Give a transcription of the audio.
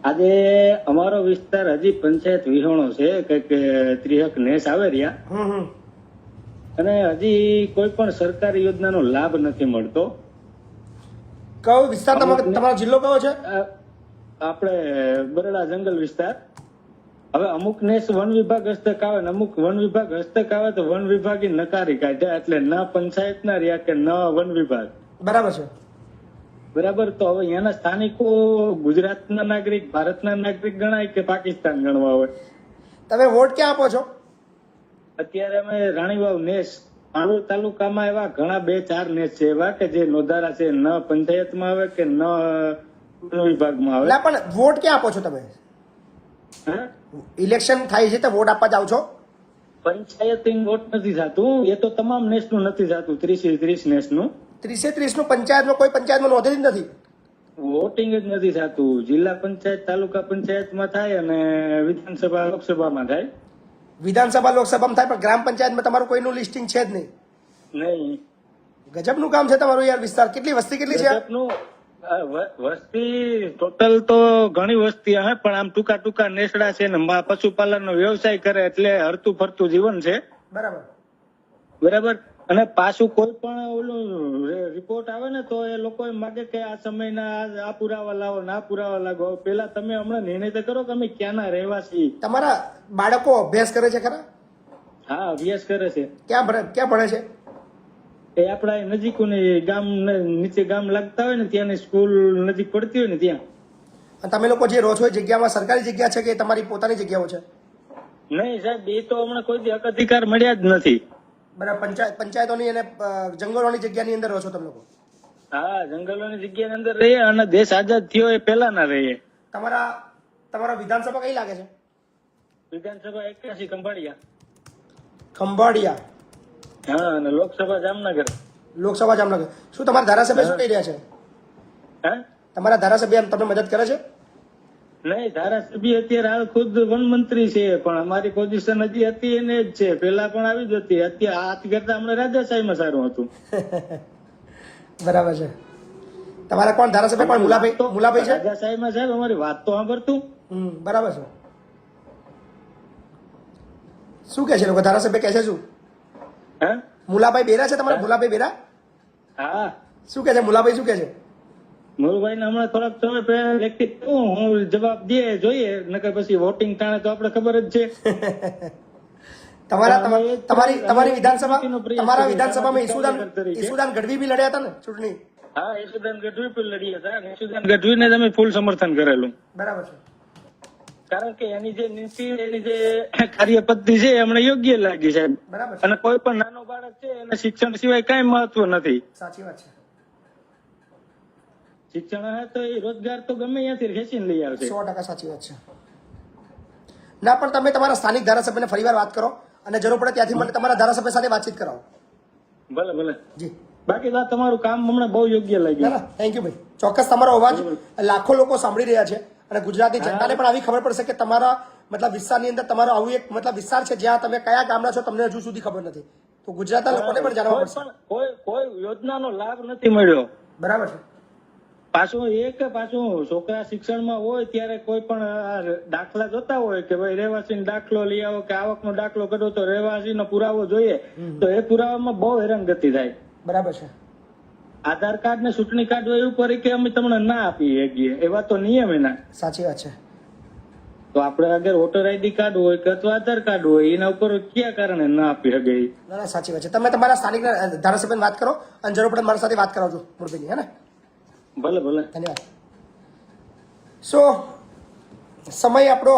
આજે અમારો વિસ્તાર હજી પંચાયત વિહોણો છે, કઈક 30 નેસ આવે રહ્યા અને હજી કોઈ પણ સરકારી યોજનાનો લાભ નથી મળતો. કયો વિસ્તાર તમારો જિલ્લો કયો છે? આપણે બરડા જંગલ વિસ્તાર. હવે અમુક નેસ વન વિભાગ હસ્તક આવે ને અમુક વન વિભાગ હસ્તક આવે તો વન વિભાગે નકારી કાઢ્યા, એટલે ન પંચાયત ના રહ્યા કે ન વન વિભાગ. બરાબર છે. બરાબર. તો હવે અહીંયાના સ્થાનિકો ગુજરાતના નાગરિક, ભારતના નાગરિક ગણાય કે પાકિસ્તાન ગણવા હોય? તમે વોટ ક્યાં આપો છો? અત્યારે અમે રાણીવાવ નેસ પાલોડ તાલુકામાં એવા ઘણા 2-4 નેસ છે એવા કે જે નોંધારા છે, ન પંચાયતમાં આવે કે ન વન વિભાગમાં આવે. ના, પણ વોટ ક્યાં આપો છો તમે? ઇલેક્શન થાય છે તો વોટ આપવા જાવ છો? પંચાયતી વોટ નથી થતું, એ તો તમામ નેસ નું નથી થતું, 30 નેસ નું. 30 નું પંચાયતમાં કોઈ પંચાયતમાં નોંધેલી જ નથી. વોટિંગ જ નથી થતું. જિલ્લા પંચાયત, તાલુકા પંચાયતમાં થાય અને વિધાનસભા, લોકસભામાં થાય. વિધાનસભા લોકસભામાં થાય, પણ ગ્રામ પંચાયતમાં તમારું કોઈનું લિસ્ટિંગ છે જ નહીં. નહીં. ગજબનું કામ છે તમારું યાર. વિસ્તાર કેટલી વસ્તી કેટલી છે? વસ્તી ટોટલ તો ઘણી વસ્તી હે, પણ આમ ટૂંકા નેસડા છે ને પશુપાલન નો વ્યવસાય કરે એટલે હરતું ફરતું જીવન છે. બરાબર બરાબર. અને પાછું કોઈ પણ ઓલું રિપોર્ટ આવે ને તો એ લોકો એમ માગે કે આ સમયના આ પુરાવા લાવો, ના પુરાવા લાવો. પેલા તમે હમણાં નિર્ણય તો કરો કે અમે ક્યાંના રહેવાસી. તમારા બાળકો અભ્યાસ કરે છે ખરા? હા, અભ્યાસ કરે છે. ક્યાં ભણે છે? એ આપડા નજીકોની ગામ, નીચે ગામ લાગતા હોય ને ત્યાંની સ્કૂલ નજીક પડતી હોય ને ત્યાં. અને તમે લોકો જે રહો છો એ જગ્યામાં સરકારી જગ્યા છે કે તમારી પોતાની જગ્યાઓ છે? નહીં સાહેબ, એ તો હમણાં કોઈ હક અધિકાર મળ્યા જ નથી. બરાબર. પંચાયતોની અને જંગલોની જગ્યાની અંદર રહો છો તમે લોકો? હા, જંગલોની જગ્યાની અંદર રહીએ અને દેશ આઝાદ થયો એ પહેલા ના રહીએ. તમારા વિધાનસભા કઈ લાગે છે? વિધાનસભા 81 ખંભાળિયા. ખંભાળિયા. હા, અને લોકસભા જામનગર. લોકસભા જામનગર. શું તમારા ધારાસભ્ય શું કહી રહ્યા છે? હા, તમારા ધારાસભ્ય તમને મદદ કરે છે? નહીં, ધારાસભ્ય અત્યારે હાલ ખુદ વન મંત્રી છે, પણ અમારી પોઝિશન હજી હતી એને જ છે. પેલા પણ આવી જ હતી. અત્યારે હાથ કરતા હમણાં રાજાશાહીમાં સારું હતું. બરાબર છે. તમારા કોણ ધારાસભ્ય કોણ? મુલાભાઈ છે? રાજાશાહીમાં સાહેબ અમારી વાત તો સાંભળતું. બરાબર છે. શું કે છે લોકો? ધારાસભ્ય કે છે શું? હા, મુલાભાઈ બેરા છે તમારા? મુલાભાઈ બેરા? હા. શું કે છે મુલાભાઈ? શું કે છે? મોરુભાઈ ને હમણાં થોડાક સમય પહેલા લેખિત હું જવાબ દે જોઈએ, નકર પછી વોટિંગ ટાણે તો આપણે ખબર જ છે. તમારી વિધાનસભામાં ઈસુદાન ગઢવી બી લડ્યા હતા ને ચૂંટણી? હા, ઈસુદાન ગઢવી પણ લડ્યા હતા. ઈસુદાન ગઢવીને તમે ફૂલ સમર્થન કરેલું. બરાબર છે. કારણ કે એની જે નીતિ, એની જે કાર્યપદ્ધતિ છે એમને યોગ્ય લાગી છે. બરાબર. અને કોઈ પણ નાનો બાળક છે એને શિક્ષણ સિવાય કઈ મહત્વ નથી. સાચી વાત છે. શિક્ષણ હે તો એ રોજગાર તો ગમે ત્યાંથી ખેંચીને લઈ આવશે. 100% સાચી વાત છે. ના, પણ તમે તમારા સ્થાનિક ધારાસભ્યને ફરીવાર વાત કરો અને જરૂર પડે ત્યાંથી મને તમારા ધારાસભ્ય સાથે વાતચીત કરાવો. ભલે ભલે જી. બાકી તમારું કામ હમણાં બહુ યોગ્ય લાગ્યું. થેન્ક યુ ભાઈ. ચોક્કસ તમારો અવાજ લાખો લોકો સાંભળી રહ્યા છે અને ગુજરાતની જનતાને પણ આવી ખબર પડશે કે તમારા વિસ્તારની અંદર તમારો આવું એક વિસ્તાર છે જ્યાં તમે કયા ગામના છો તમને હજુ સુધી ખબર નથી. તો ગુજરાતના લોકોને પણ જાણવા પડશે. કોઈ યોજનાનો લાભ નથી મળ્યો. બરાબર છે. પાછું છોકરા શિક્ષણમાં હોય ત્યારે કોઈ પણ દાખલા જોતા હોય કે ભાઈ રહેવાસીનો દાખલો લઈ આવો કે આવકનો દાખલો કરો તો રહેવાસીનો પુરાવો જોઈએ, તો એ પુરાવામાં બહુ હેરાનગતિ થાય. બરાબર છે. આધાર કાર્ડ ને ચૂંટણી કાર્ડ હોય ઉપર કે અમે તમને ના આપી શકીએ, એવા તો નિયમ એના. સાચી વાત છે. તો આપણે અગર વોટર આઈડી કાર્ડ હોય કે અથવા આધાર કાર્ડ હોય એના ઉપર કયા કારણે ના આપી શકે? ના, સાચી વાત છે. તમે તમારા સ્થાનિક ધારાસભ્યને વાત કરો અને જરૂર પડે મારી સાથે વાત કરાવજો મુરબીની. હે ને? ભલે ભલે. ધન્યવાદ. સમય આપણો